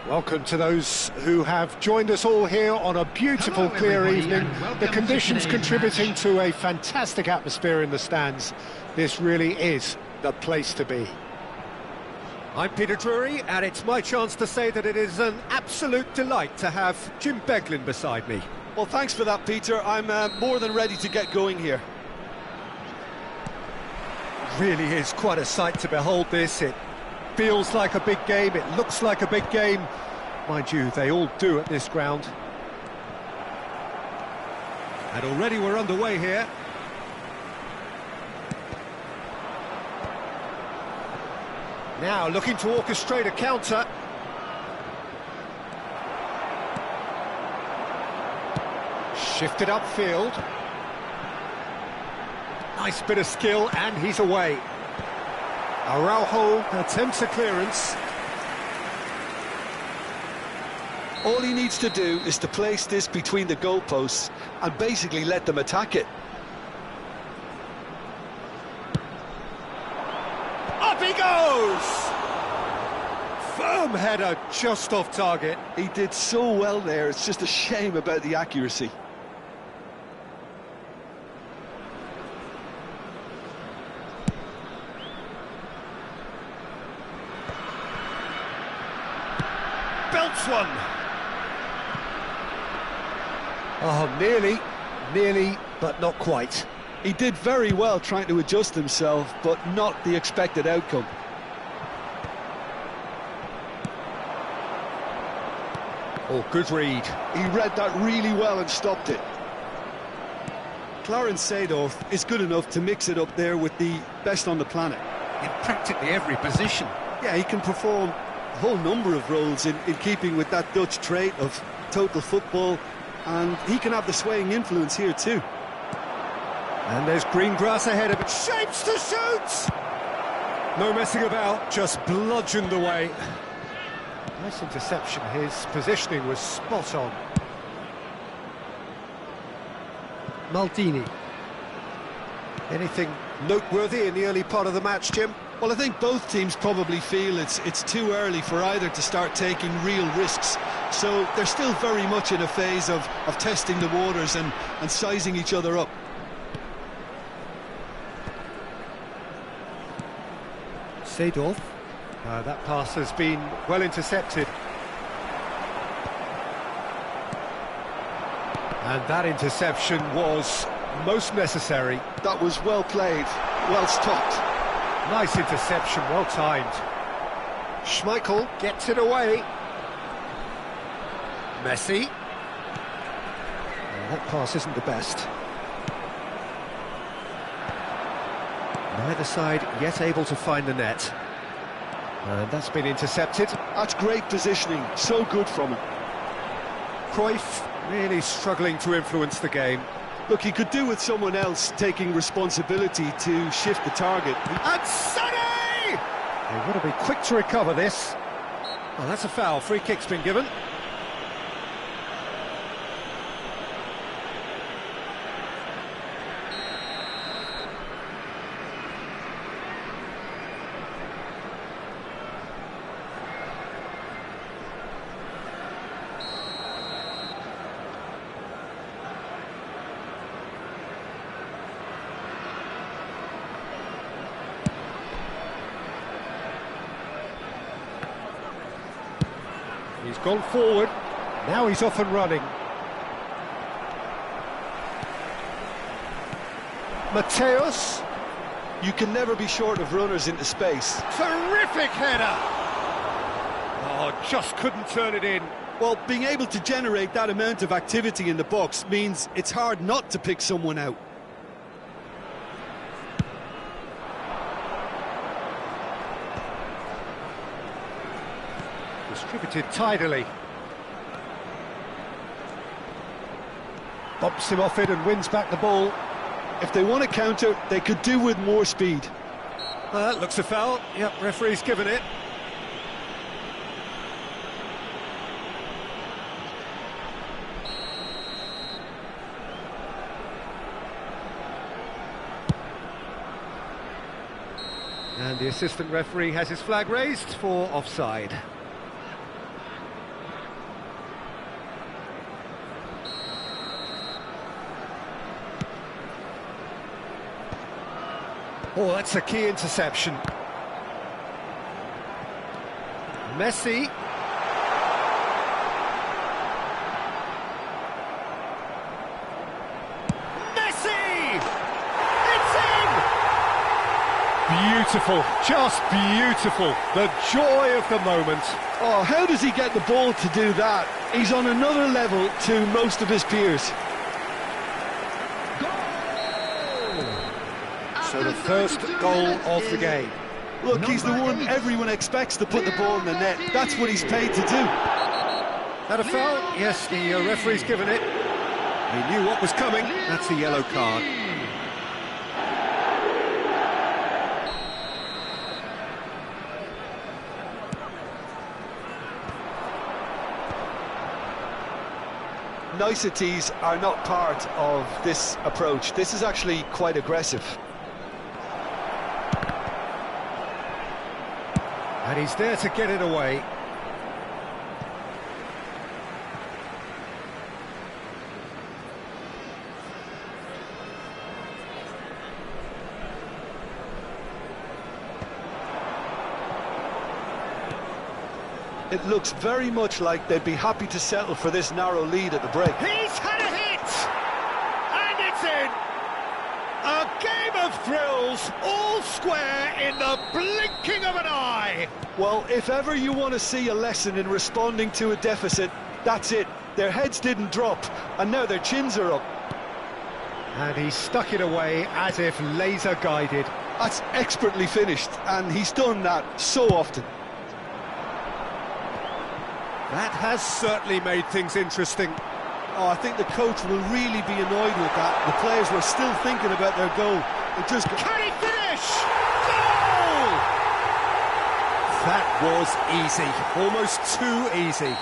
Welcome to those who have joined us all here on a beautiful, clear evening. The conditions contributing to a fantastic atmosphere in the stands. This really is the place to be. I'm Peter Drury, and it's my chance to say that it is an absolute delight to have Jim Beglin beside me. Well, thanks for that, Peter. I'm more than ready to get going here. Really is quite a sight to behold this. It feels like a big game, it looks like a big game. Mind you, they all do at this ground. And already we're underway here. Now looking to orchestrate a counter. Shifted upfield. Nice bit of skill, and he's away. Araujo attempts a clearance. All he needs to do is to place this between the goalposts and basically let them attack it. Up he goes! Firm header, just off target. He did so well there, it's just a shame about the accuracy. Belts one. Oh, nearly, but not quite. He did very well trying to adjust himself, but not the expected outcome. Oh, good read. He read that really well and stopped it. Clarence Seedorf is good enough to mix it up there with the best on the planet. In practically every position. Yeah, he can perform a whole number of roles in keeping with that Dutch trait of total football, and he can have the swaying influence here too. And there's green grass ahead of it. Shapes to shoot! No messing about, just bludgeoned away. Nice interception, his positioning was spot on. Maldini. Anything noteworthy in the early part of the match, Jim? Well, I think both teams probably feel it's too early for either to start taking real risks. So they're still very much in a phase of testing the waters and sizing each other up. Seedorf. That pass has been well intercepted. And that interception was most necessary. That was well played, well stopped. Nice interception, well timed. Schmeichel gets it away. Messi. That pass isn't the best. Neither side yet able to find the net. And that's been intercepted. That's great positioning, so good from him. Cruyff really struggling to influence the game. Look, he could do with someone else taking responsibility to shift the target. And Sonny! They want to be quick to recover this. Well, that's a foul. Free kick's been given. He's gone forward, now he's off and running. Mateus. You can never be short of runners into space. Terrific header! Oh, just couldn't turn it in. Well, being able to generate that amount of activity in the box means it's hard not to pick someone out. Distributed tidily. Bumps him off it and wins back the ball. If they want to counter, they could do with more speed. That looks a foul. Yep, referee's given it. And the assistant referee has his flag raised for offside. Oh, that's a key interception. Messi. Messi! It's in! Beautiful, just beautiful. The joy of the moment. Oh, how does he get the ball to do that? He's on another level to most of his peers. So the first goal of the game. Look, he's the one everyone expects to put the ball in the net. That's what he's paid to do. That a foul? Yes, the referee's given it. He knew what was coming. That's a yellow card. Niceties are not part of this approach. This is actually quite aggressive. And he's there to get it away. It looks very much like they'd be happy to settle for this narrow lead at the break. He's had a hit! And it's in! A game of thrills, all square in the blinking of an eye! Well, if ever you want to see a lesson in responding to a deficit, that's it. Their heads didn't drop, and now their chins are up. And he stuck it away as if laser-guided. That's expertly finished, and he's done that so often. That has certainly made things interesting. Oh, I think the coach will really be annoyed with that. The players were still thinking about their goal. It just... Can he finish? Goal! That was easy, almost too easy.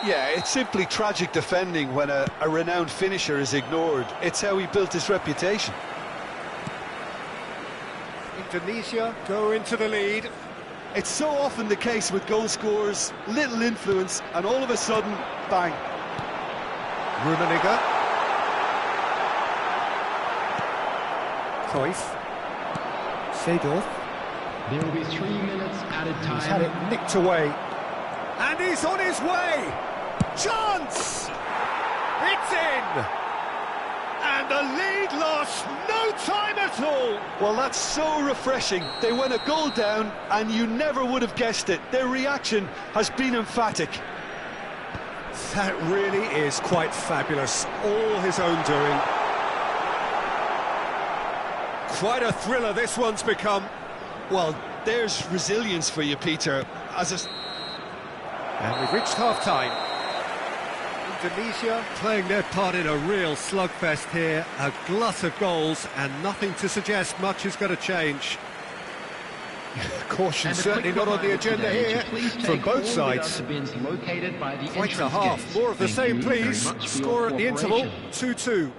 Yeah, it's simply tragic defending when a renowned finisher is ignored. It's how he built his reputation. Indonesia go into the lead. It's so often the case with goal scorers, little influence, and all of a sudden, bang. Rummenigge. Cruyff. Seedorf. There will be 3 minutes added time. He's had it nicked away. And he's on his way! Chance! It's in! And the lead lost no time at all! Well, that's so refreshing. They went a goal down, and you never would have guessed it. Their reaction has been emphatic. That really is quite fabulous. All his own doing. Quite a thriller this one's become. Well, there's resilience for you, Peter. And we've reached half-time. Indonesia playing their part in a real slugfest here. A glut of goals and nothing to suggest much is going to change. Caution certainly not on the agenda here from both sides. Quite a half. More of the same, please. Score at the interval, 2-2.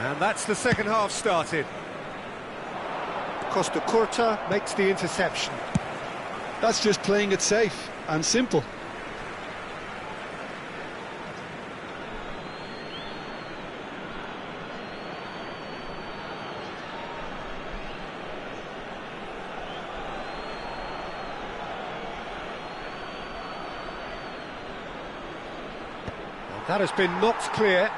And that's the second half started. Costa Curta makes the interception. That's just playing it safe and simple. That has been knocked clear.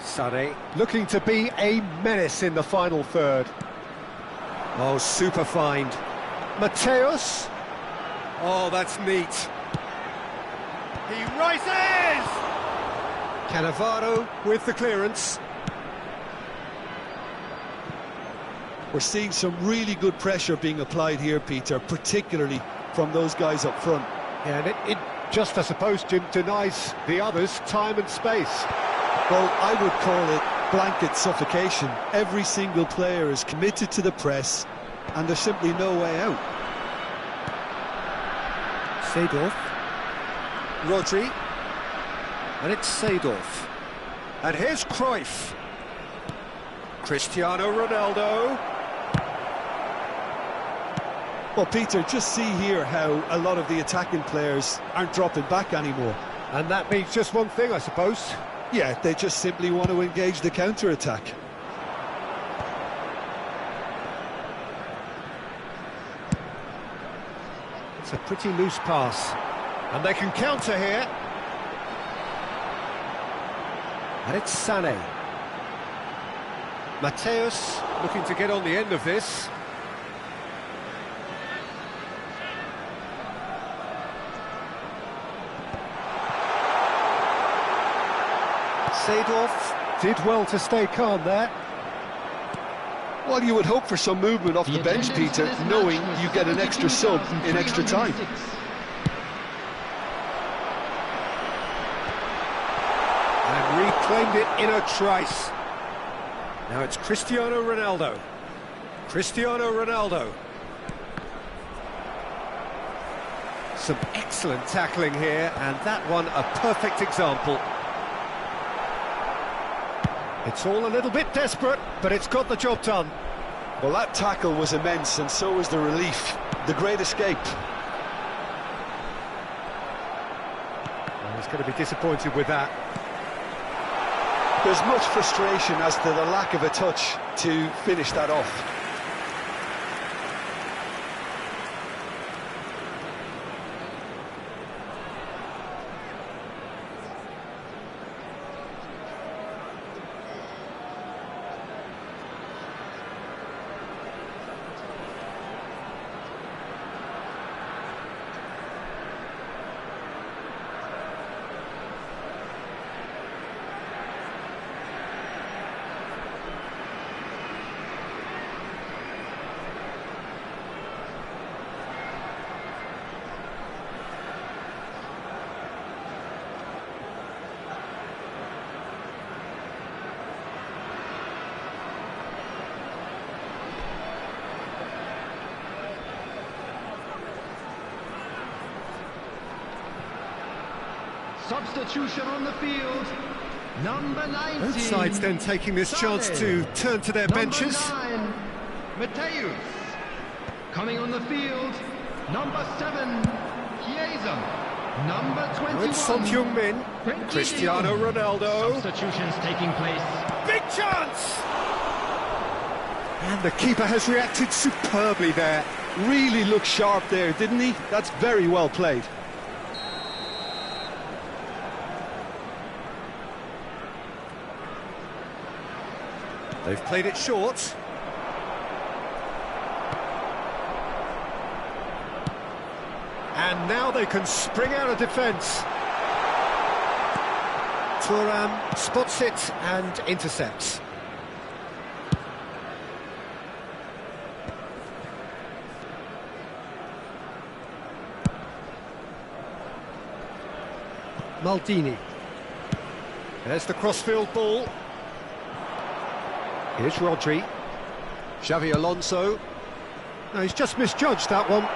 Sane looking to be a menace in the final third. Oh, super find. Mateus. Oh, that's neat. He rises! Cannavaro with the clearance. We're seeing some really good pressure being applied here, Peter, particularly from those guys up front. Yeah, and it just, I suppose, Jim, denies the others time and space. Well, I would call it blanket suffocation. Every single player is committed to the press, and there's simply no way out. Seedorf. Rodri. And it's Seedorf. And here's Cruyff. Cristiano Ronaldo. Well, Peter, just see here how a lot of the attacking players aren't dropping back anymore. And that means just one thing, I suppose. Yeah, they just simply want to engage the counter-attack. It's a pretty loose pass. And they can counter here. And it's Sané. Mateus looking to get on the end of this. Seedorf did well to stay calm there. Well, you would hope for some movement off the bench, Peter, knowing you get an extra sub in extra time. And reclaimed it in a trice. Now it's Cristiano Ronaldo. Cristiano Ronaldo. Some excellent tackling here, and that one a perfect example. It's all a little bit desperate, but it's got the job done. Well, that tackle was immense, and so was the relief. The great escape. Well, he's going to be disappointed with that. There's much frustration as to the lack of a touch to finish that off. Substitution on the field. Number 19. Both sides then taking this chance to turn to their benches. Number 9, Mateus. Coming on the field, number 7, Chiesa. Number 21. With Son Heung-min, Cristiano Ronaldo. Substitutions taking place. Big chance! And the keeper has reacted superbly there. Really looked sharp there, didn't he? That's very well played. They've played it short. And now they can spring out of defence. Thuram spots it and intercepts. Maldini. There's the crossfield ball. Here's Rodri. Xavi Alonso. No, he's just misjudged that one.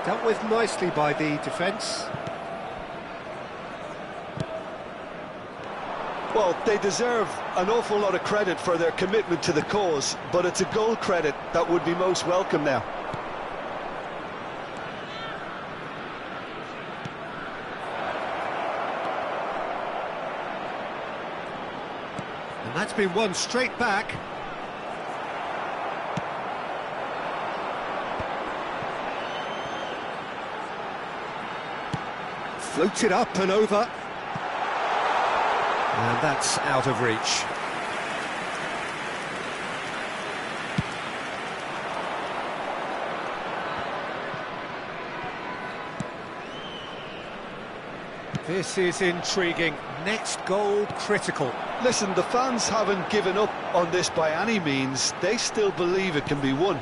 Dealt with nicely by the defence. Well, they deserve an awful lot of credit for their commitment to the cause, but it's a goal credit that would be most welcome now. And that's been won straight back. Floated up and over. And that's out of reach. This is intriguing. Next goal critical. Listen, the fans haven't given up on this by any means. They still believe it can be won. I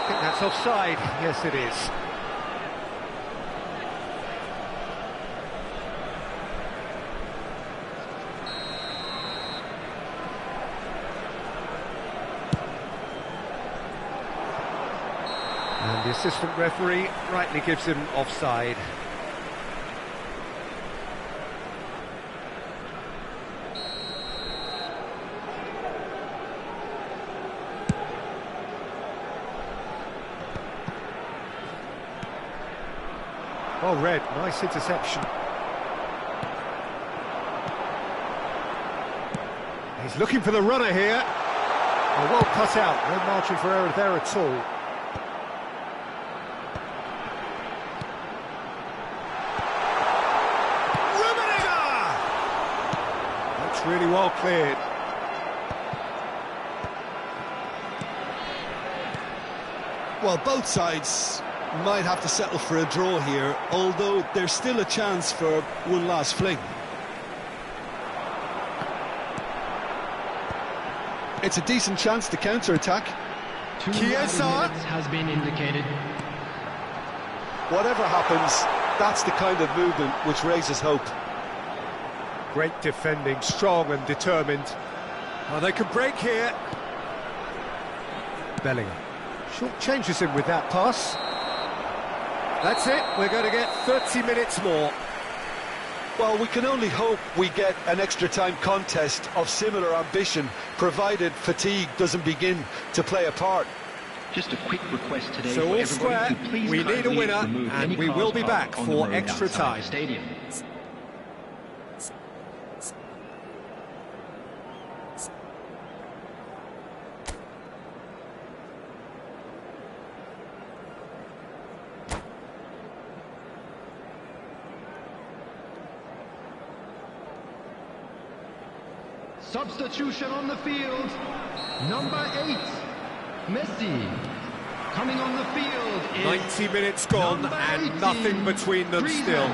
think that's offside. Yes, it is. And the assistant referee rightly gives him offside. Well read, nice interception. He's looking for the runner here. Oh, well cut out, no margin for error there at all. That's really well cleared. Well, both sides might have to settle for a draw here, although there's still a chance for one last fling. It's a decent chance to counter-attack. Chiesa has been indicated. Whatever happens, that's the kind of movement which raises hope. Great defending, strong and determined. Oh, they can break here. Bellingham short changes him with that pass. That's it, we're going to get 30 minutes more. Well, we can only hope we get an extra-time contest of similar ambition, provided fatigue doesn't begin to play a part. Just a quick request today. So for all everybody square, to please we need a winner, remove and any we cars will be parked back on the for road extra outside time. the stadium. Substitution on the field. Number 8, Messi. Coming on the field is 90 minutes gone number and 18, nothing between them Griezmann. still.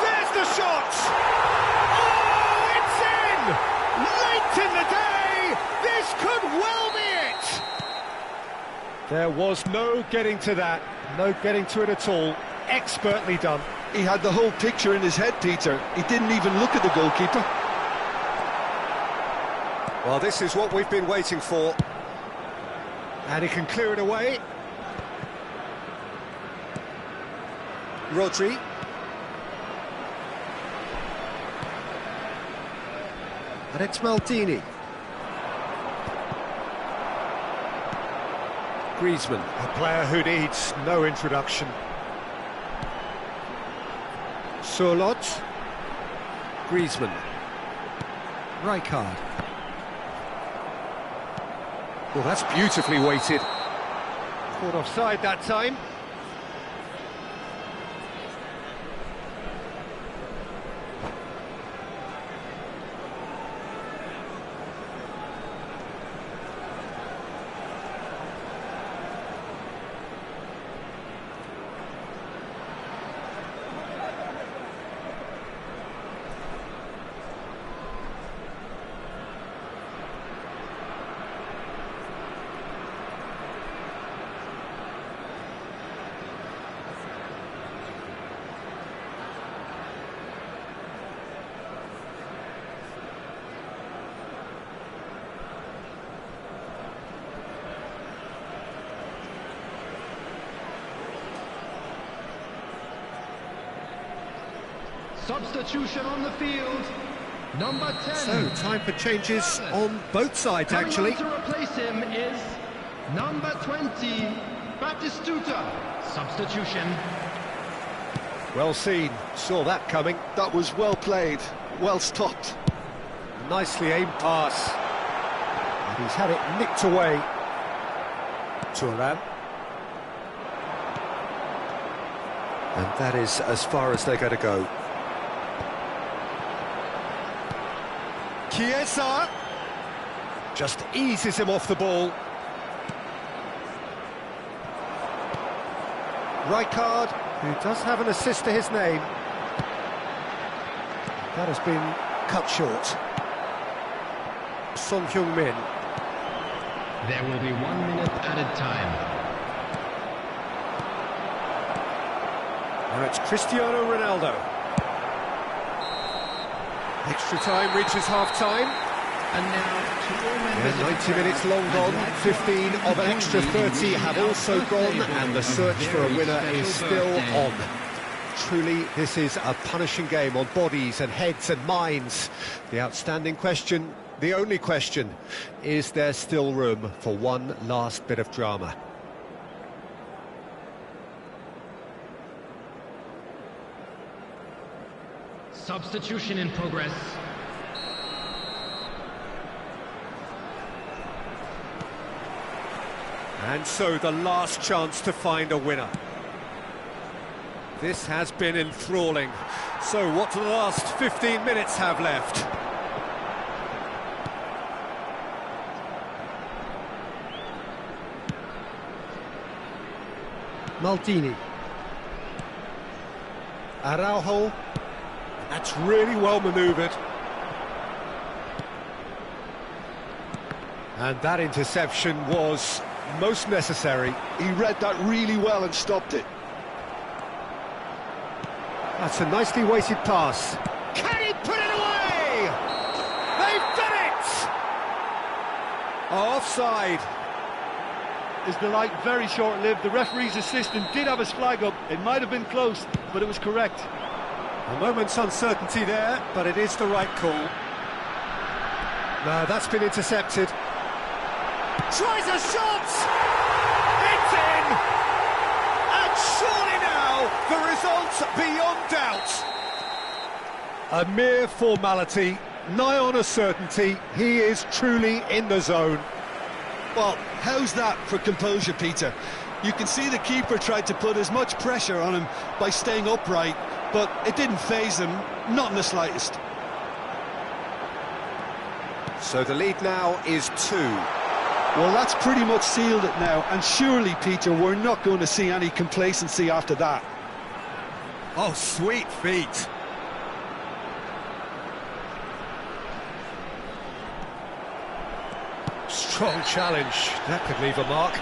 There's the shot! Oh, it's in! Late in the day! This could well be it! There was no getting to that, no getting to it at all. Expertly done. He had the whole picture in his head, Peter. He didn't even look at the goalkeeper. Well, this is what we've been waiting for. And he can clear it away. Rodri. And it's Maldini. Griezmann, a player who needs no introduction. Surlot. Griezmann. Rijkaard. Well, that's beautifully weighted. Caught offside that time. Substitution on the field. Number 10. So, time for changes on both sides, Coming actually. on to replace him is number 20, Batistuta. Substitution. Well seen, saw that coming. That was well played, well stopped. Nicely aimed pass. And he's had it nicked away. Thuram. And that is as far as they're going to go. Chiesa just eases him off the ball. Rijkaard He does have an assist to his name. That has been cut short. Son Heung-min. There will be 1 minute added time. Now it's Cristiano Ronaldo. Extra time reaches half-time. And now to all members of 90 minutes long gone, 15 of an extra 30 have also gone, and the search for a winner is still on. Truly, this is a punishing game on bodies and heads and minds. The outstanding question, the only question, is there still room for one last bit of drama? Substitution in progress. And so the last chance to find a winner. This has been enthralling. So what do the last 15 minutes have left? Maldini. Araujo. That's really well manoeuvred. And that interception was most necessary. He read that really well and stopped it. That's a nicely weighted pass. Can he put it away? They've done it! Offside. Is the light very short-lived? The referee's assistant did have his flag up. It might have been close, but it was correct. A moment's uncertainty there, but it is the right call. No, that's been intercepted. Tries a shot! It's in! And surely now, the result beyond doubt. A mere formality, nigh on a certainty. He is truly in the zone. Well, how's that for composure, Peter? You can see the keeper tried to put as much pressure on him by staying upright, but it didn't faze him, not in the slightest. So the lead now is 2. Well, that's pretty much sealed it now, and surely, Peter, we're not going to see any complacency after that. Oh, sweet feet. Strong challenge. That could leave a mark.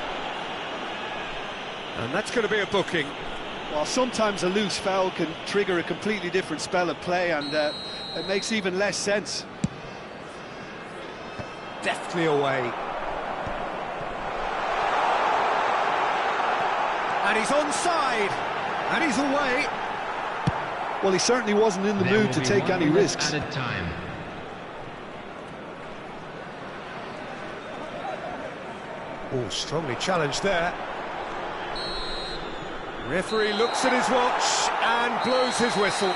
And that's going to be a booking. Well, sometimes a loose foul can trigger a completely different spell of play, and it makes even less sense. Deftly away. And he's onside. And he's away. Well, he certainly wasn't in the mood to take any risks. Added time. Oh, strongly challenged there. Referee looks at his watch and blows his whistle.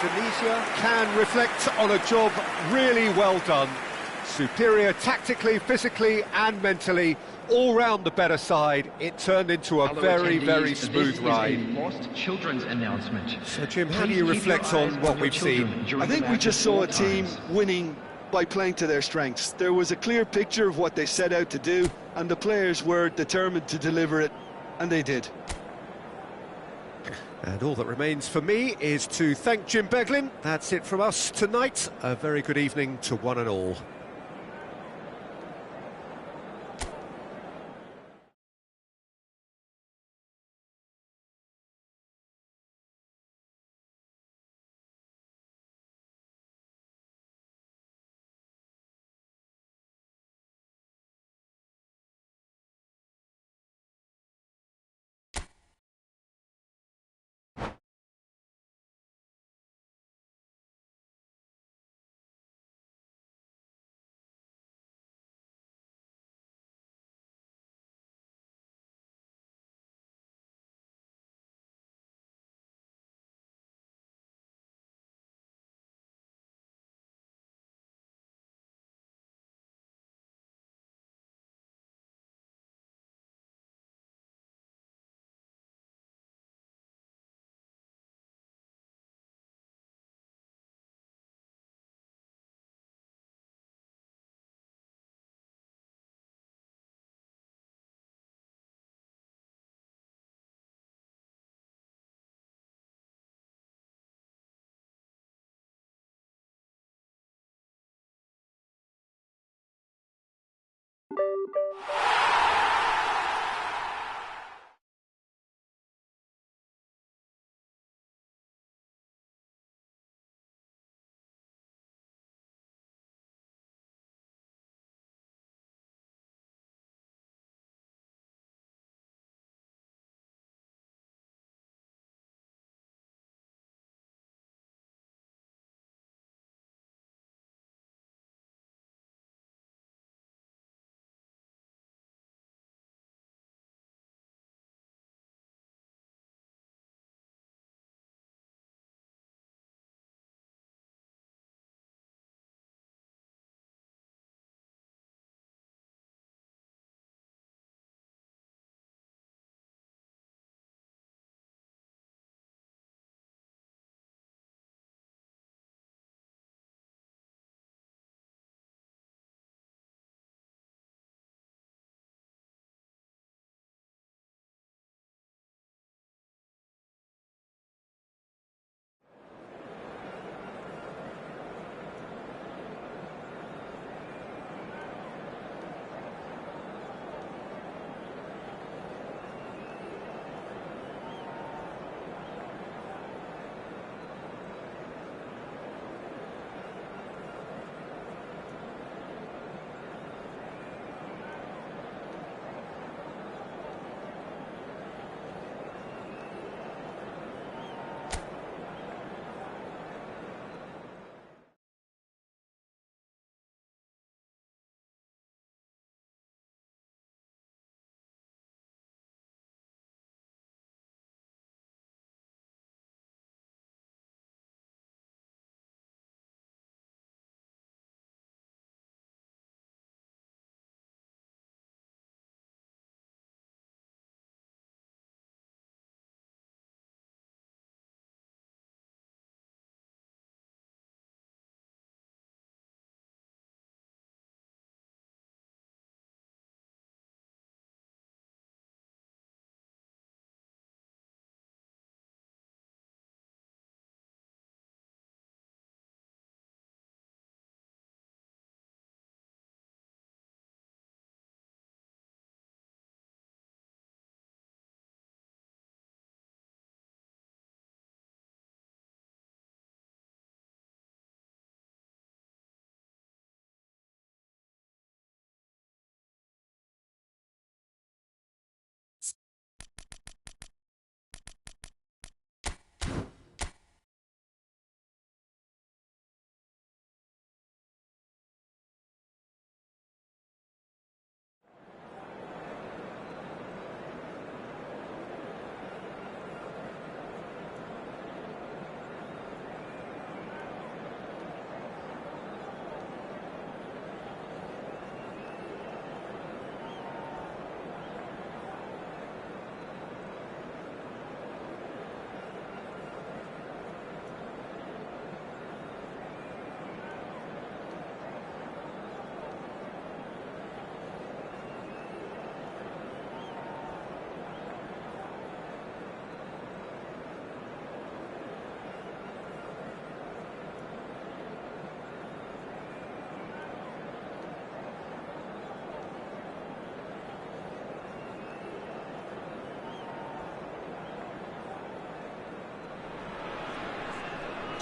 Indonesia can reflect on a job really well done. Superior tactically, physically and mentally, all round the better side. It turned into a very, very smooth ride. This is a forced children's announcement. So Jim, how do you reflect on what we've seen? I think we just saw a team winning by playing to their strengths. There was a clear picture of what they set out to do, and the players were determined to deliver it, and they did. And all that remains for me is to thank Jim Beglin. That's it from us tonight. A very good evening to one and all.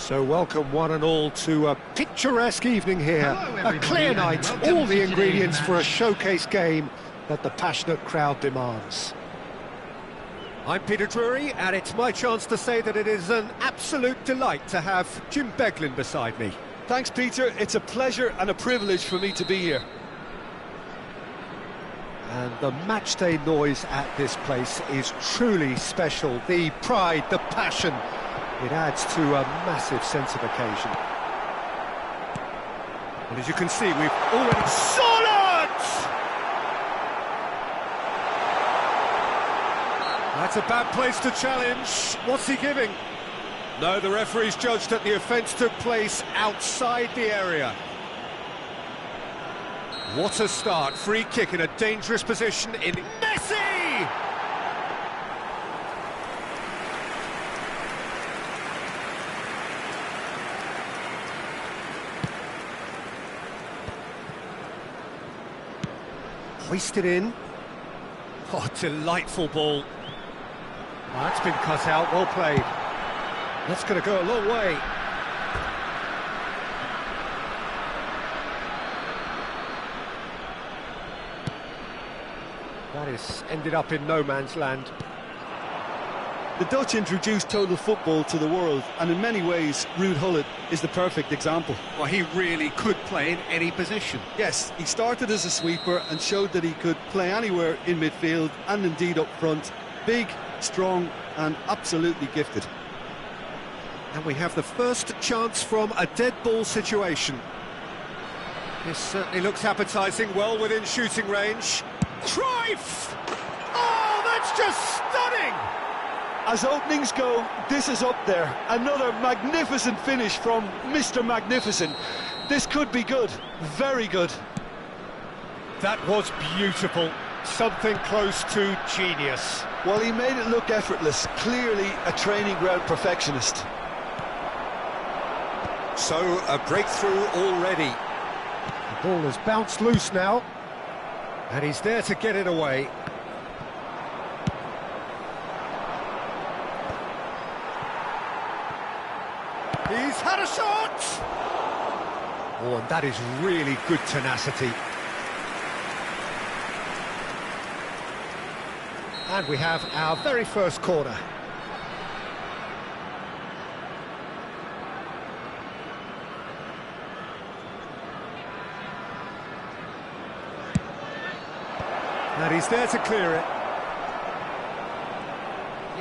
So welcome one and all to a picturesque evening here. Hello, A clear everybody, night, and welcome all the to ingredients today's for a match. showcase game that the passionate crowd demands. I'm Peter Drury, and it's my chance to say that it is an absolute delight to have Jim Beglin beside me. Thanks, Peter. It's a pleasure and a privilege for me to be here. And the matchday noise at this place is truly special. The pride, the passion, it adds to a massive sense of occasion. And as you can see, we've already... Solid! That's a bad place to challenge. What's he giving? No, the referee's judged that the offence took place outside the area. What a start. Free kick in a dangerous position in Messi! Hoisted in. Oh, delightful ball. Oh, that's been cut out, well played. That's going to go a long way. That is ended up in no man's land. The Dutch introduced total football to the world, and in many ways, Ruud Gullit is the perfect example. Well, he really could play in any position. Yes, he started as a sweeper and showed that he could play anywhere in midfield and indeed up front. Big, strong and absolutely gifted. And we have the first chance from a dead ball situation. This certainly looks appetising, well within shooting range. Cruyff! Oh, that's just stunning! As openings go, this is up there. Another magnificent finish from Mr. Magnificent. This could be good, very good. That was beautiful, something close to genius. Well, he made it look effortless, clearly a training ground perfectionist. So, a breakthrough already. The ball has bounced loose now, and he's there to get it away. He's had a shot! Oh, and that is really good tenacity. And we have our very first corner. And he's there to clear it.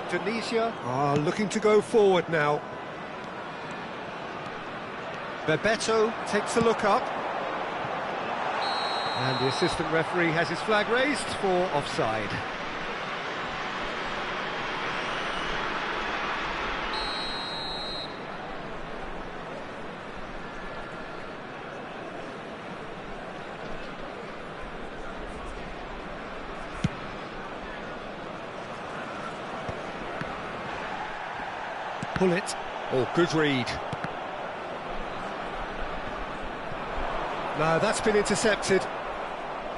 Indonesia are looking to go forward now. Bebeto takes a look up. And the assistant referee has his flag raised for offside. Pull it. Oh, good read. No, that's been intercepted.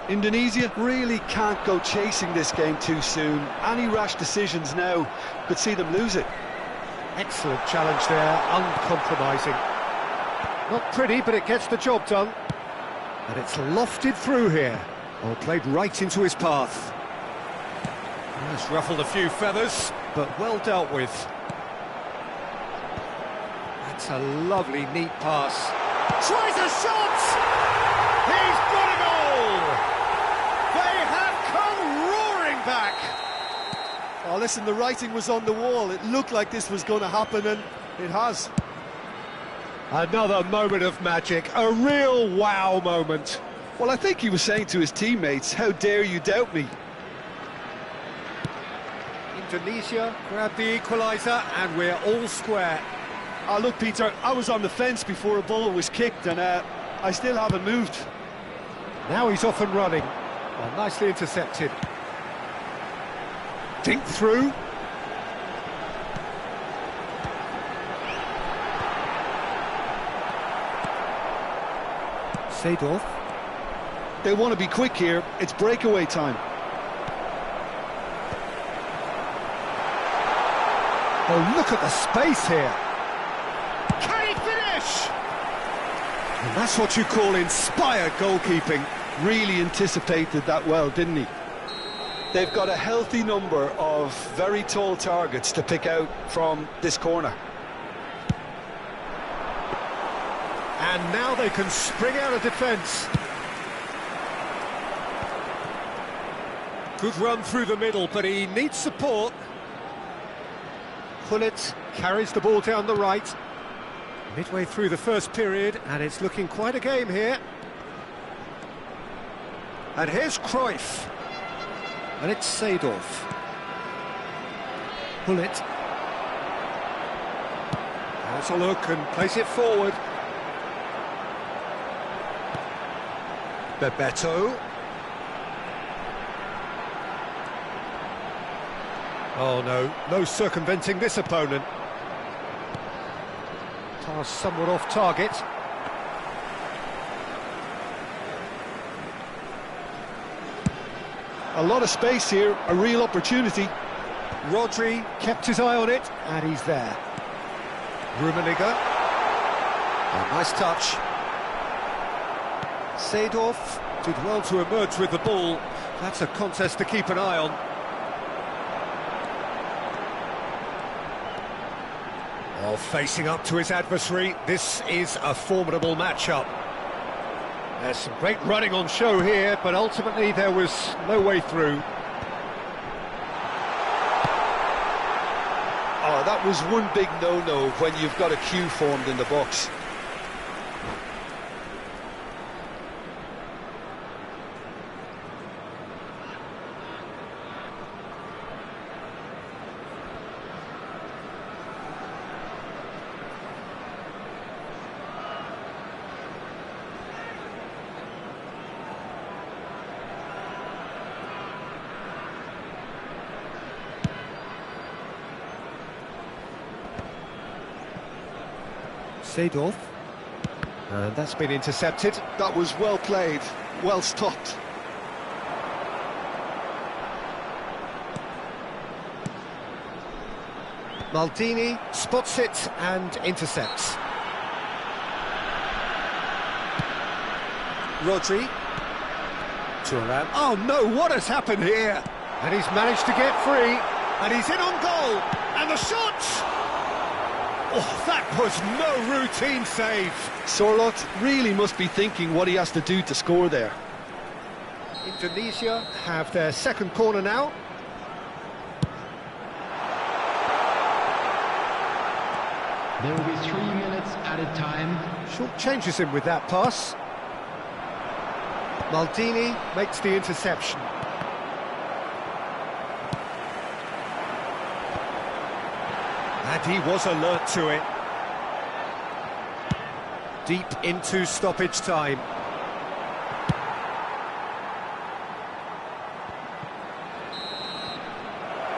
Indonesia really can't go chasing this game too soon. Any rash decisions now could see them lose it. Excellent challenge there, uncompromising. Not pretty, but it gets the job done. And it's lofted through here. Oh, played right into his path. It's ruffled a few feathers, but well dealt with. That's a lovely, neat pass. Tries a shot! He's got a goal! They have come roaring back! Oh, listen, the writing was on the wall. It looked like this was going to happen, and it has. Another moment of magic, a real wow moment. Well, I think he was saying to his teammates, how dare you doubt me? Indonesia grab the equaliser, and we're all square. Oh, look, Peter, I was on the fence before a ball was kicked, and I still haven't moved. Now he's off and running. Well, nicely intercepted. Dink through. Seedorf. They want to be quick here. It's breakaway time. Oh, look at the space here. Can he finish? And that's what you call inspired goalkeeping. Really anticipated that well, didn't he? They've got a healthy number of very tall targets to pick out from this corner. And now they can spring out of defence. Good run through the middle, but he needs support. Gullit carries the ball down the right. Midway through the first period, and it's looking quite a game here. And here's Cruyff. And it's Seedorf. Gullit. Has a look and plays it forward. Bebeto. Oh no, no circumventing this opponent. Pass somewhat off target. A lot of space here, a real opportunity. Rodri kept his eye on it, and he's there. Rummenigge. A nice touch. Seedorf did well to emerge with the ball. That's a contest to keep an eye on. Oh, facing up to his adversary, this is a formidable matchup. There's some great running on show here, but ultimately there was no way through. Oh, that was one big no-no when you've got a queue formed in the box. Seedorf. And that's been intercepted. That was well played, well stopped. Maldini spots it and intercepts. Rodri. Thuram. Oh no, what has happened here? And he's managed to get free, and he's in on goal, and the shot! Oh, that was no routine save. Sorloth really must be thinking what he has to do to score there. Indonesia have their second corner now. There will be 3 minutes added time. Short changes him with that pass. Maldini makes the interception. And he was alert to it. Deep into stoppage time.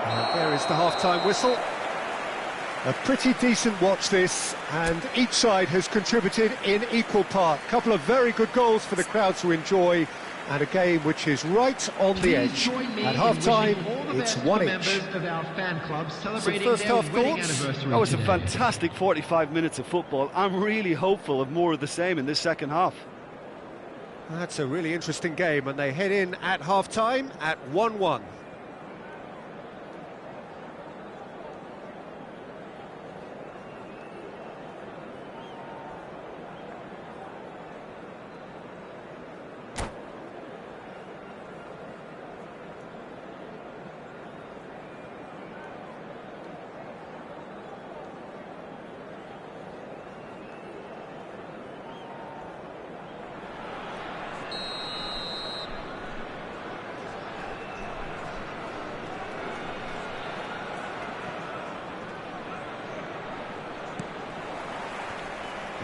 And there is the half-time whistle. A pretty decent watch this, and each side has contributed in equal part. A couple of very good goals for the crowd to enjoy, and a game which is right on the edge. At half-time, it's 1-1. Some first half thoughts? That was a fantastic 45 minutes of football. I'm really hopeful of more of the same in this second half. That's a really interesting game, and they head in at half-time at 1-1.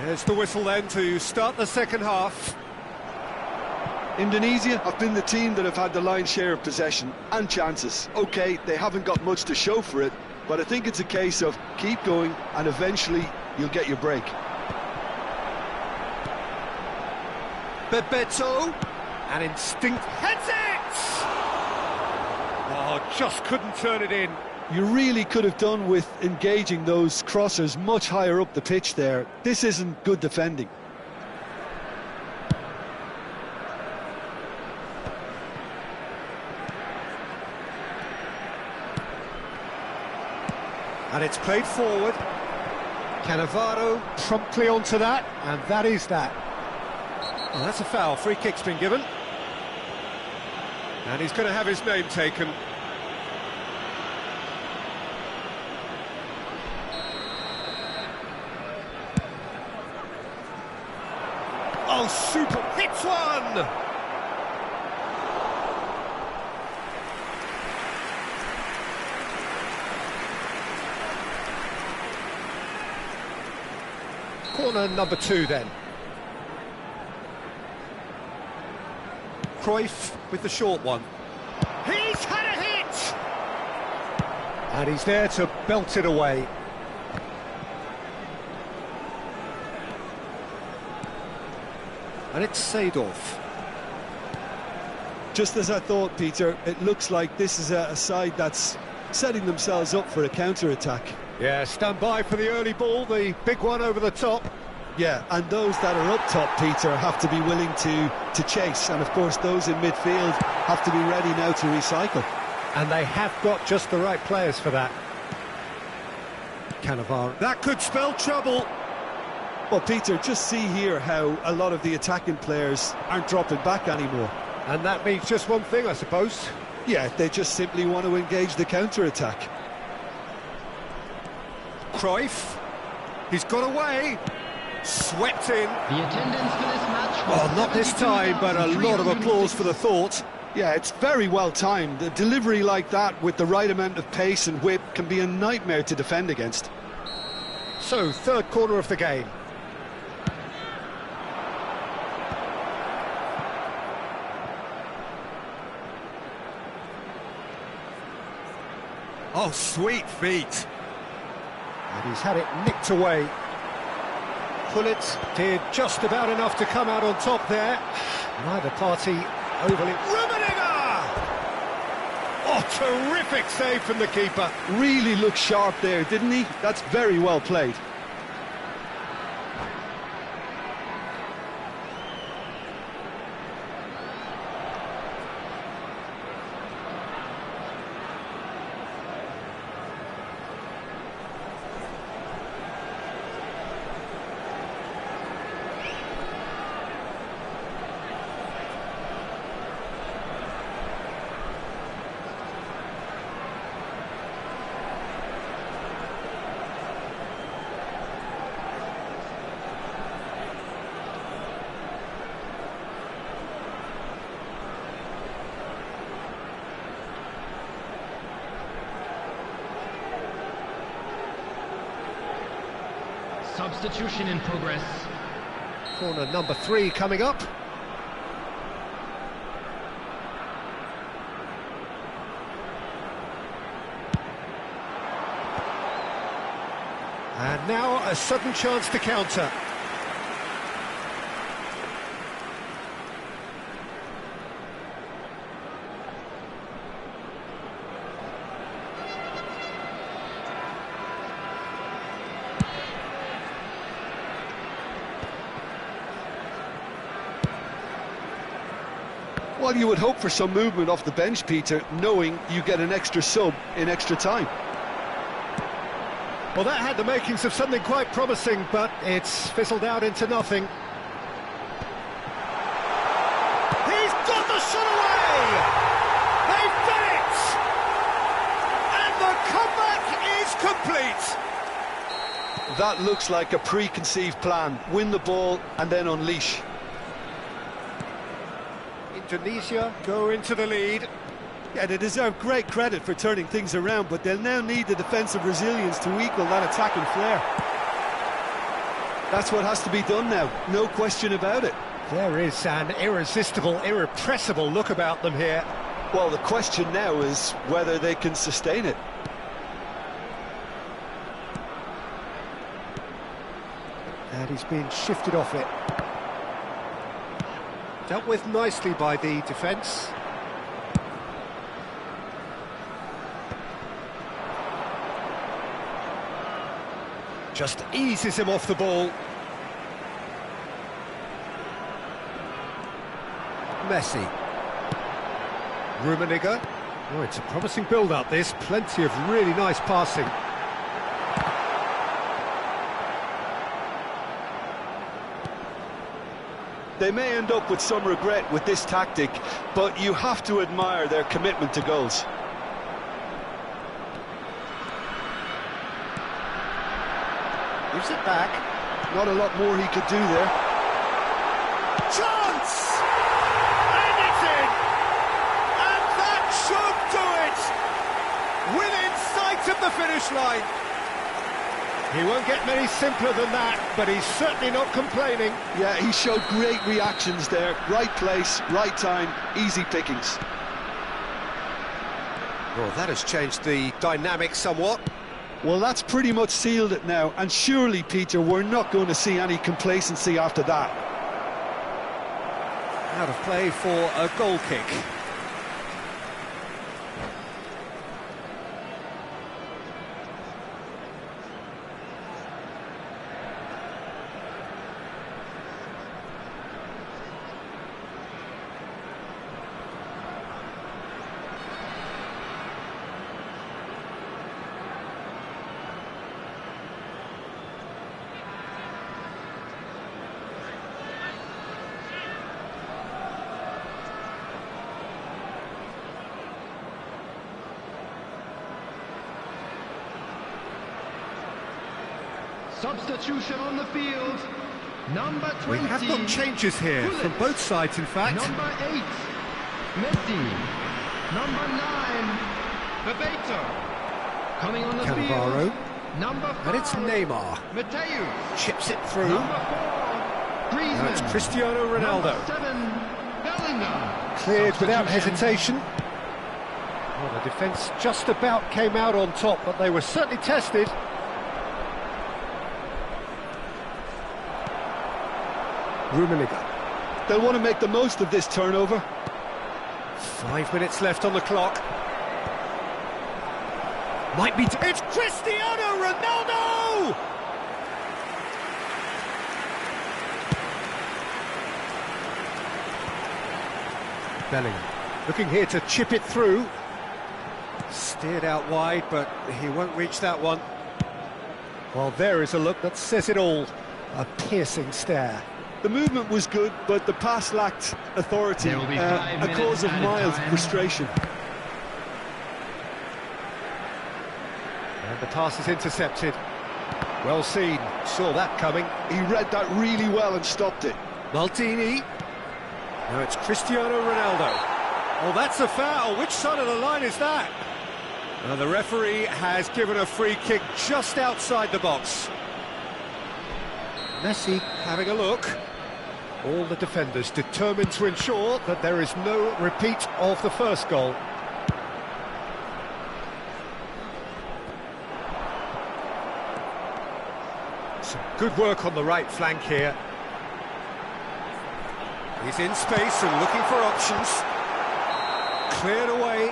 There's the whistle then to start the second half. Indonesia have been the team that have had the lion's share of possession and chances. OK, they haven't got much to show for it, but I think it's a case of keep going and eventually you'll get your break. Bebeto, an instinct heads it! Oh, just couldn't turn it in. You really could have done with engaging those crossers much higher up the pitch there. This isn't good defending. And it's played forward. Cannavaro promptly onto that, and that is that. Well, that's a foul. Free kick's been given. And he's going to have his name taken. Oh, super, hits one! Corner number 2 then. Cruyff with the short one. He's had a hit! And he's there to belt it away. And it's Seedorf. Just as I thought, Peter, it looks like this is a side that's setting themselves up for a counter-attack. Yeah, stand by for the early ball, the big one over the top. Yeah, and those that are up top, Peter, have to be willing to chase. And, of course, those in midfield have to be ready now to recycle. And they have got just the right players for that. Cannavaro. That could spell trouble. Well, Peter, just see here how a lot of the attacking players aren't dropping back anymore. And that means just one thing, I suppose. Yeah, they just simply want to engage the counter-attack. Cruyff. He's got away. Swept in. The attendance for this match was Well, not this time, but a lot of applause for the thought. Yeah, it's very well timed. A delivery like that with the right amount of pace and whip can be a nightmare to defend against. So, third quarter of the game. Oh, sweet feet. And he's had it nicked away. Pullet did just about enough to come out on top there. Neither party overly... Rummenigge! Oh, terrific save from the keeper. Really looked sharp there, didn't he? That's very well played. Substitution in progress. Corner number 3 coming up. And now a sudden chance to counter. Well, you would hope for some movement off the bench, Peter, knowing you get an extra sub in extra time. Well, that had the makings of something quite promising, but it's fizzled out into nothing. He's got the shot away! They've done it! And the comeback is complete! That looks like a preconceived plan. Win the ball and then unleash. Indonesia go into the lead. Yeah, they deserve great credit for turning things around, but they'll now need the defensive resilience to equal that attacking flair. That's what has to be done now, no question about it. There is an irresistible, irrepressible look about them here. Well, the question now is whether they can sustain it. And he's been shifted off it. Dealt with nicely by the defence. Just eases him off the ball. Messi. Rummenigge. Oh, it's a promising build-up, this. Plenty of really nice passing. They may end up with some regret with this tactic, but you have to admire their commitment to goals. Gives it back. Not a lot more he could do there. Chance! And it's in! And that should do it! Within sight of the finish line. He won't get many simpler than that, but he's certainly not complaining. Yeah, he showed great reactions there. Right place, right time, easy pickings. Well, that has changed the dynamic somewhat. Well, that's pretty much sealed it now, and surely, Peter, we're not going to see any complacency after that. Out of play for a goal kick. Substitution on the field. Number 20. We have got changes here Bullet. from both sides, in fact. Number 8, Messi. Number 9, Bebeto. Coming on the Cannavaro. field. Number 5, And it's Neymar. Matthews. Chips it through. Number 4, Griezmann. Now it's Cristiano Ronaldo. Number 7, Bellingham. Cleared without Substitution. hesitation. Well, the defence just about came out on top, but they were certainly tested. Rummenigge. They'll want to make the most of this turnover. 5 minutes left on the clock. Might be... It's Cristiano Ronaldo! Bellingham looking here to chip it through. Steered out wide, but he won't reach that one. Well, there is a look that says it all. A piercing stare. The movement was good, but the pass lacked authority, There will be 5 a minutes cause of added mild time. frustration. And the pass is intercepted. Well seen, saw that coming. He read that really well and stopped it. Maldini. Now it's Cristiano Ronaldo. Oh, that's a foul. Which side of the line is that? Now the referee has given a free kick just outside the box. Messi having a look. All the defenders determined to ensure that there is no repeat of the first goal. Some good work on the right flank here. He's in space and looking for options. Cleared away.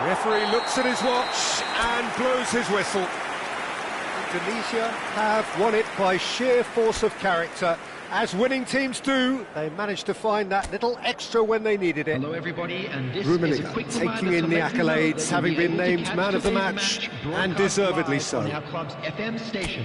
Referee looks at his watch and blows his whistle. Indonesia have won it by sheer force of character. As winning teams do, they managed to find that little extra when they needed it. Hello everybody, and this is a Rummenigge quick taking reminder in to the let you know that accolades, you'll having be been able to named catch man of the today's match, and broadcast deservedly live so. on our club's FM station.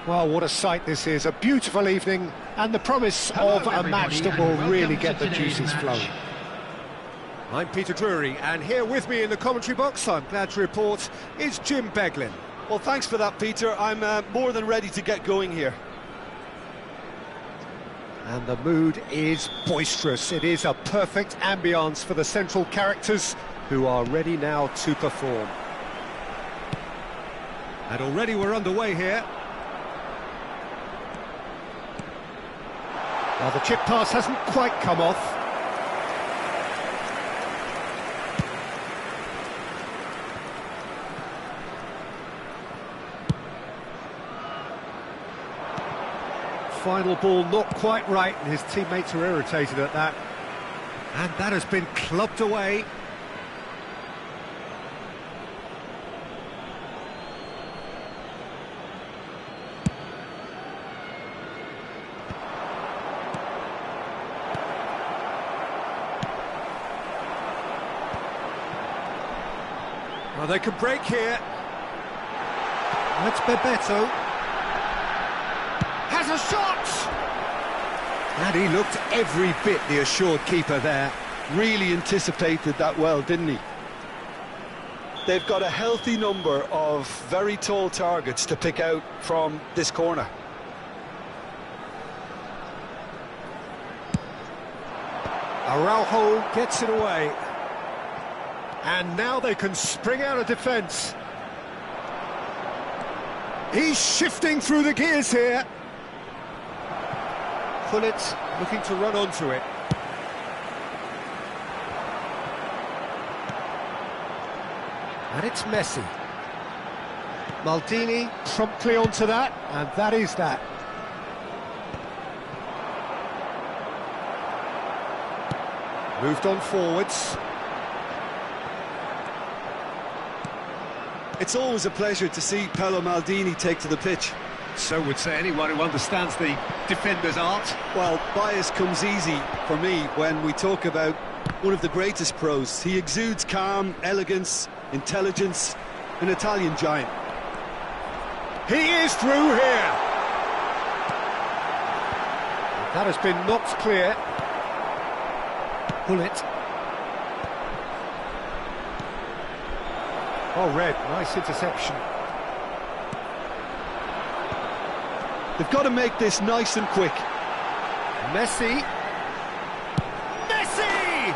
Well, what a sight this is. A beautiful evening and the promise of a match that will really get the juices flowing. I'm Peter Drury, and here with me in the commentary box, I'm glad to report, is Jim Beglin. Well, thanks for that, Peter. I'm more than ready to get going here. And the mood is boisterous. It is a perfect ambience for the central characters who are ready now to perform. And already we're underway here. Well, the chip pass hasn't quite come off. Final ball not quite right, and his teammates are irritated at that. And that has been clubbed away. Well, they can break here. That's Bebeto. Has a shot! And he looked every bit the assured keeper there. Really anticipated that well, didn't he? They've got a healthy number of very tall targets to pick out from this corner. Araujo gets it away. And now they can spring out of defence. He's shifting through the gears here. Pullet looking to run onto it. And it's Messi. Maldini promptly onto that, and that is that. Moved on forwards. It's always a pleasure to see Paolo Maldini take to the pitch. So would say anyone who understands the defender's art. Well, bias comes easy for me when we talk about one of the greatest pros. He exudes calm, elegance, intelligence, an Italian giant. He is through here. That has been knocked clear. Pullet. Oh, Red, nice interception. They've got to make this nice and quick. Messi. Messi!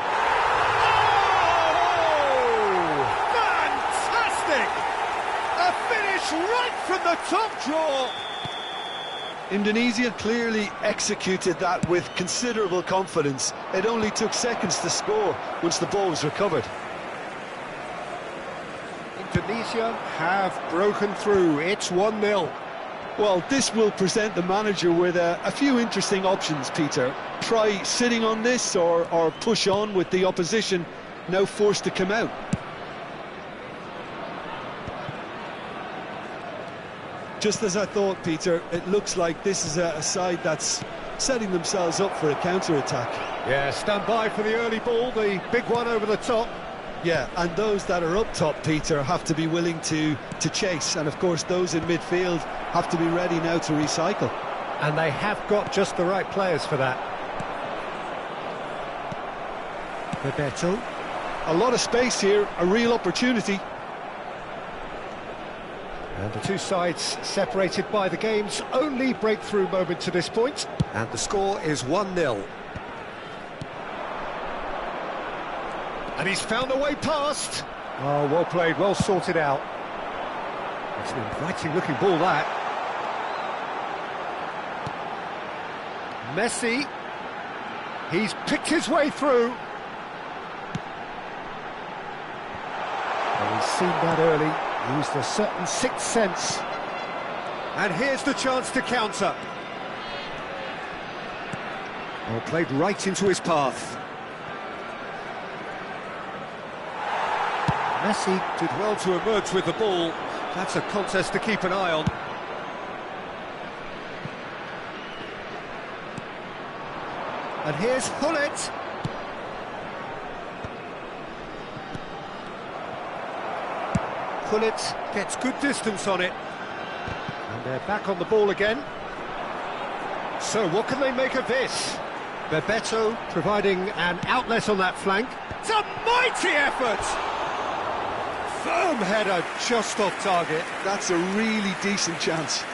Oh! Fantastic! A finish right from the top draw. Indonesia clearly executed that with considerable confidence. It only took seconds to score once the ball was recovered. Indonesia have broken through. It's 1-0. Well, this will present the manager with a few interesting options, Peter. Try sitting on this or push on with the opposition now forced to come out. Just as I thought, Peter, it looks like this is a side that's setting themselves up for a counter-attack. Yeah, stand by for the early ball, the big one over the top. Yeah, and those that are up top, Peter, have to be willing to chase. And, of course, those in midfield have to be ready now to recycle. And they have got just the right players for that. Bebeto. A lot of space here, a real opportunity. And the two sides separated by the game's only breakthrough moment to this point. And the score is 1-0. And he's found a way past. Oh, well played, well sorted out. It's an inviting looking ball, that. Messi. He's picked his way through. Well, he's seen that early, used a certain sixth sense. And here's the chance to counter. Well played right into his path. Messi did well to emerge with the ball. That's a contest to keep an eye on. And here's Pullet. Pullet gets good distance on it. And And they're back on the ball again. So what can they make of this? Bebeto providing an outlet on that flank. It's a mighty effort! Firm header just off target. That's a really decent chance.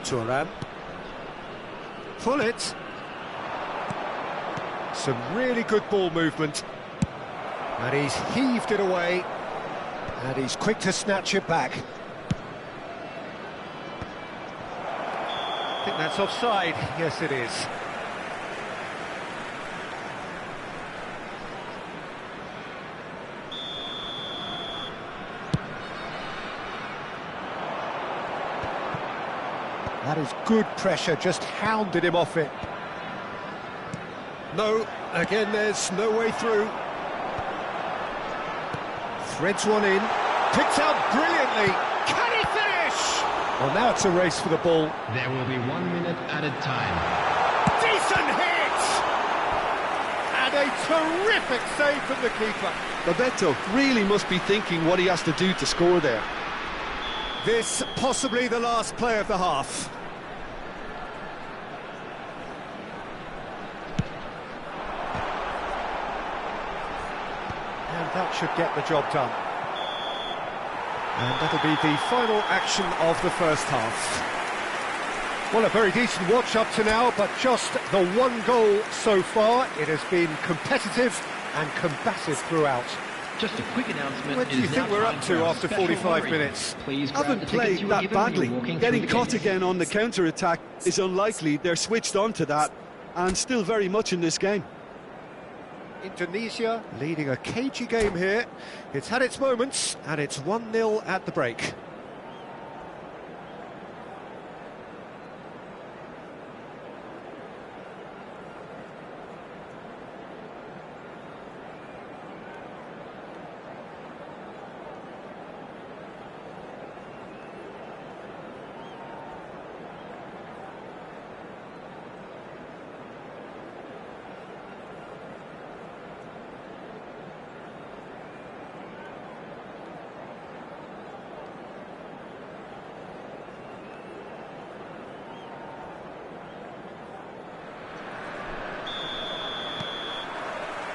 Turan. Pull it. Some really good ball movement. And he's heaved it away. And he's quick to snatch it back. I think that's offside. Yes, it is. That is good pressure, just hounded him off it. No, again there's no way through. Threads one in, picked out brilliantly. Can he finish? Well, now it's a race for the ball. There will be 1 minute added time. Decent hit! And a terrific save from the keeper. Bebeto really must be thinking what he has to do to score there. This possibly the last play of the half. And that should get the job done. And that'll be the final action of the first half. Well, a very decent watch up to now, but just the one goal so far. It has been competitive and combative throughout. Just a quick announcement. What do you think we're up to after 45 minutes? Please Haven't played that badly. Getting caught again on the counter-attack is unlikely. They're switched on to that and still very much in this game. Indonesia leading a cagey game here. It's had its moments, and it's 1-0 at the break.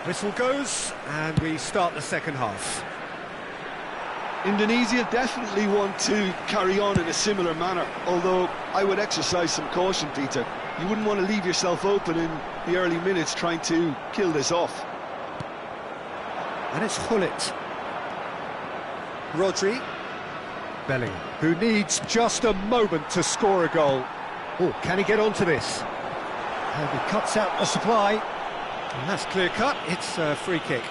Whistle goes, and we start the second half. Indonesia definitely want to carry on in a similar manner, although I would exercise some caution, Peter. You wouldn't want to leave yourself open in the early minutes trying to kill this off. And it's Hullet. Rodri. Bellingham, who needs just a moment to score a goal. Oh, can he get onto this? And he cuts out the supply. And that's clear cut, it's a free kick.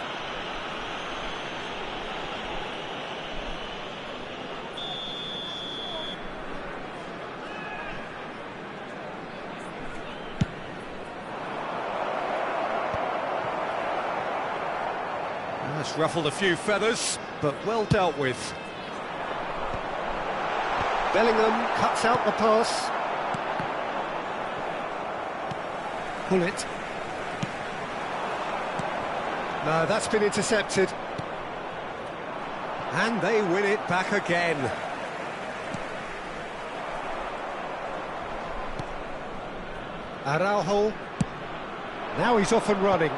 That's ruffled a few feathers, but well dealt with. Bellingham cuts out the pass. Hullet. No, that's been intercepted. And they win it back again. Araujo. Now he's off and running.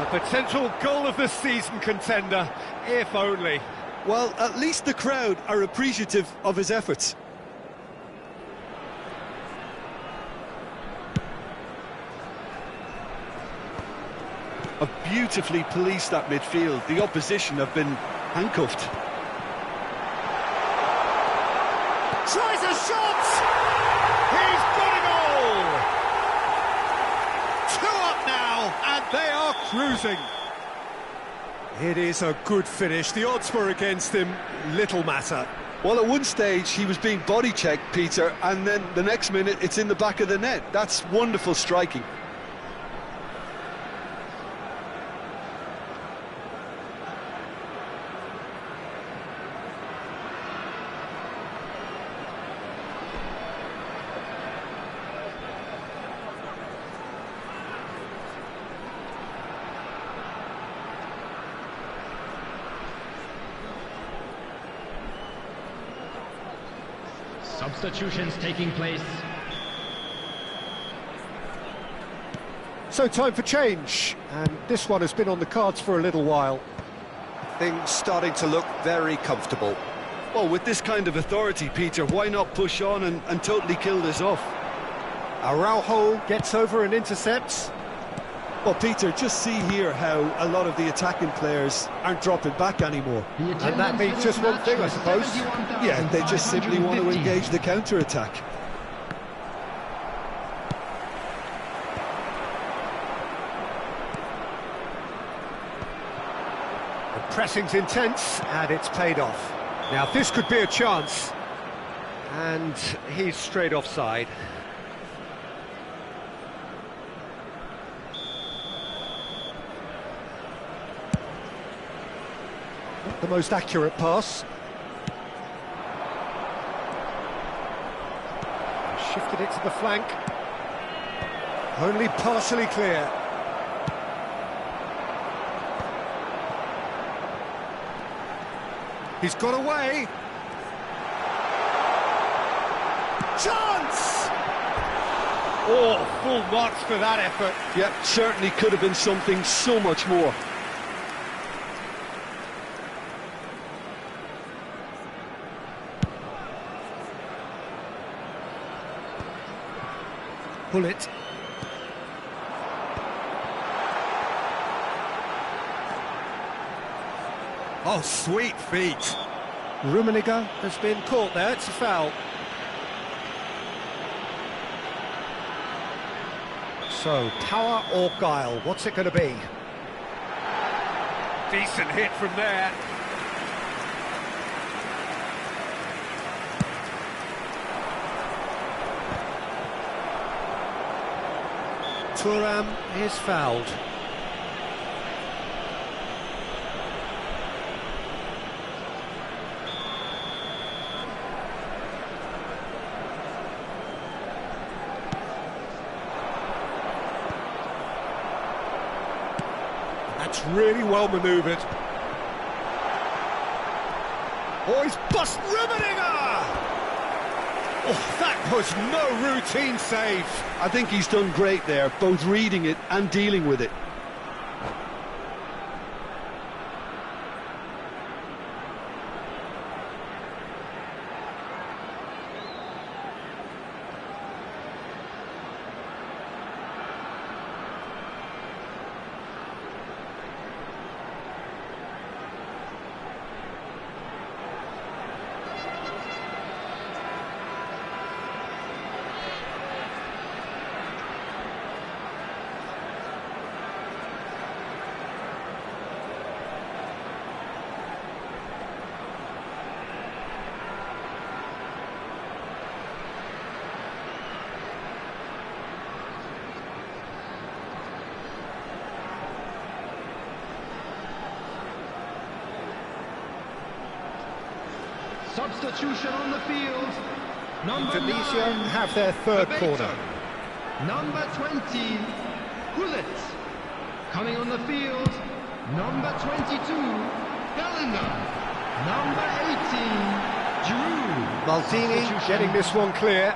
A potential goal of the season contender, if only. Well, at least the crowd are appreciative of his efforts. Have beautifully policed that midfield. The opposition have been handcuffed. Tries a shot! He's got it all! 2 up now, and they are cruising. It is a good finish. The odds were against him, little matter. Well, at one stage he was being body checked, Peter, and then the next minute it's in the back of the net. That's wonderful striking. Substitutions taking place. So time for change, and this one has been on the cards for a little while. Things starting to look very comfortable. Well, with this kind of authority, Peter, why not push on and totally kill this off? Araujo gets over and intercepts. Well, Peter, just see here how a lot of the attacking players aren't dropping back anymore. And that means just one thing, I suppose. Yeah, they just simply want to engage the counter-attack. The pressing's intense, and it's paid off. Now, this could be a chance. And he's straight offside. Not the most accurate pass. Shifted it to the flank. Only partially clear. He's got away. Chance! Oh, full marks for that effort. Yep, certainly could have been something so much more. Bullet. Oh, sweet feet. Rummenigge has been caught there, it's a foul. So, power or guile, what's it going to be? Decent hit from there. Thuram is fouled. That's really well manoeuvred. Oh, he's bust Rummenigge! Oh, that was no routine save. I think he's done great there, both reading it and dealing with it. Substitution on the field. Indonesia 9, have their third corner. Number 20, Gullit. Coming on the field, number 22, Bellingham. Number 18, Giroud. Maldini getting this one clear.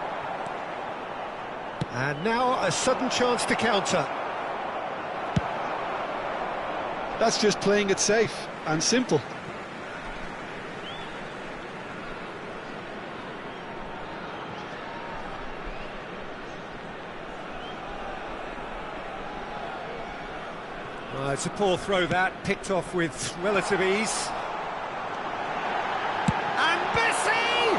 And now a sudden chance to counter. That's just playing it safe and simple. It's a poor throw that, picked off with relative ease. And Messi!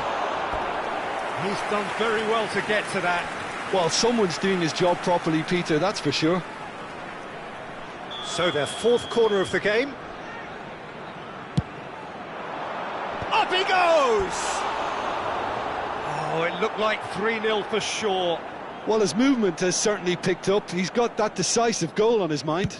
He's done very well to get to that. Well, someone's doing his job properly, Peter, that's for sure. So their fourth corner of the game. Up he goes! Oh, it looked like 3-0 for sure. Well, his movement has certainly picked up. He's got that decisive goal on his mind.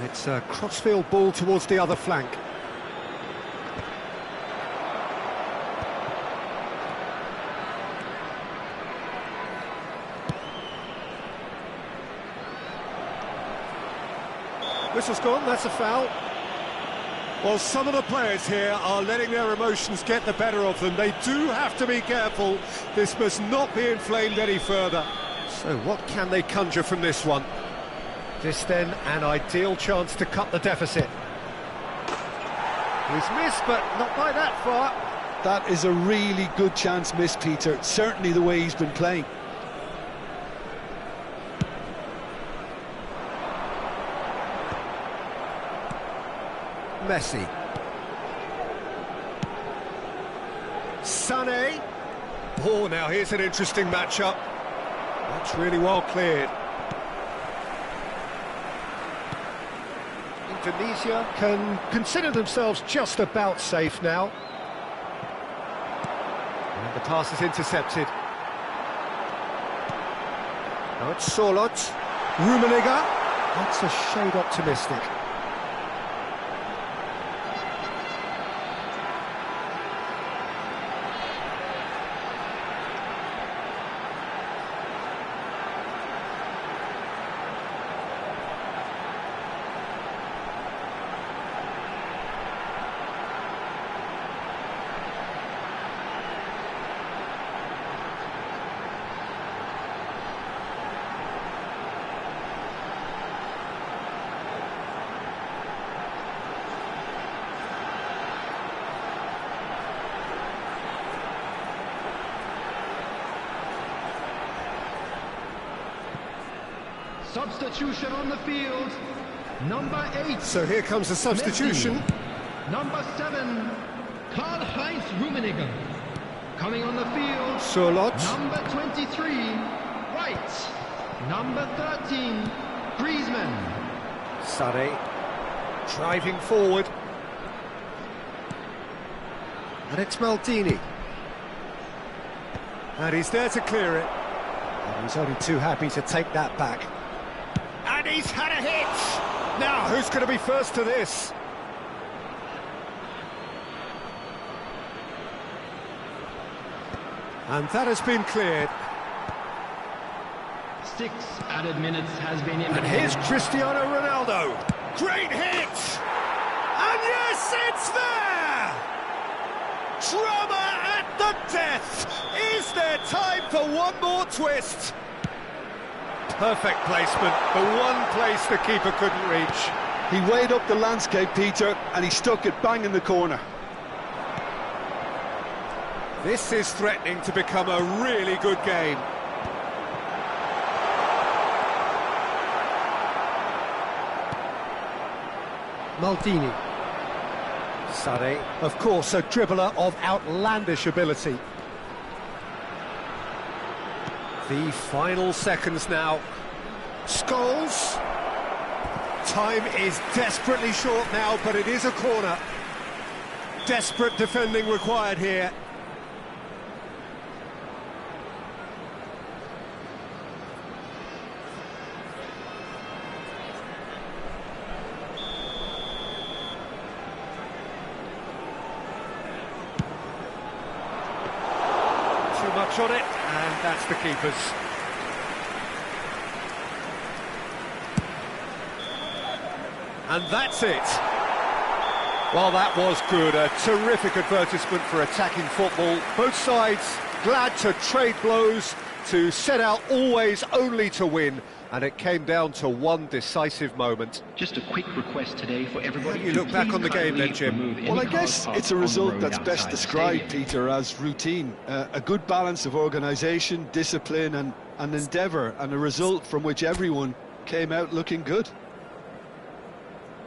It's a crossfield ball towards the other flank. Whistle's gone, that's a foul. Well, some of the players here are letting their emotions get the better of them. They do have to be careful. This must not be inflamed any further. So what can they conjure from this one? This then, an ideal chance to cut the deficit. He's missed, but not by that far. That is a really good chance missed, Peter. Certainly the way he's been playing. Messi. Sané. Oh, now here's an interesting matchup. That's really well cleared. Indonesia can consider themselves just about safe now. And the pass is intercepted. Now it's Sorloth. Rummenigge. That's a shade optimistic. Substitution on the field. Number 8. So here comes the substitution. Messi. Number 7. Karl-Heinz Rummenigge. Coming on the field. Sorloth. Number 23. White. Number 13. Griezmann. Sané. Driving forward. And it's Maldini. And he's there to clear it. And he's only too happy to take that back. And he's had a hit! Now, who's going to be first to this? And that has been cleared. 6 added minutes has been in. And here's Cristiano Ronaldo. Great hit! And yes, it's there! Drama at the death! Is there time for one more twist? Perfect placement, the one place the keeper couldn't reach. He weighed up the landscape, Peter, and he stuck it bang in the corner. This is threatening to become a really good game. Maldini. Sané, of course, a dribbler of outlandish ability. The final seconds now. Scholes. Time is desperately short now, but it is a corner. Desperate defending required here. Too much on it, and that's the keeper's. And that's it. Well, that was good. A terrific advertisement for attacking football. Both sides glad to trade blows, to set out always only to win. And it came down to one decisive moment. Just a quick request today for everybody. How do you look back on the game then, Jim? Well, I guess it's a result that's best described, Peter, as routine. A good balance of organisation, discipline and endeavour, and a result from which everyone came out looking good.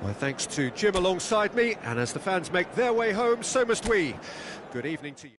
My thanks to Jim alongside me, and as the fans make their way home, so must we. Good evening to you.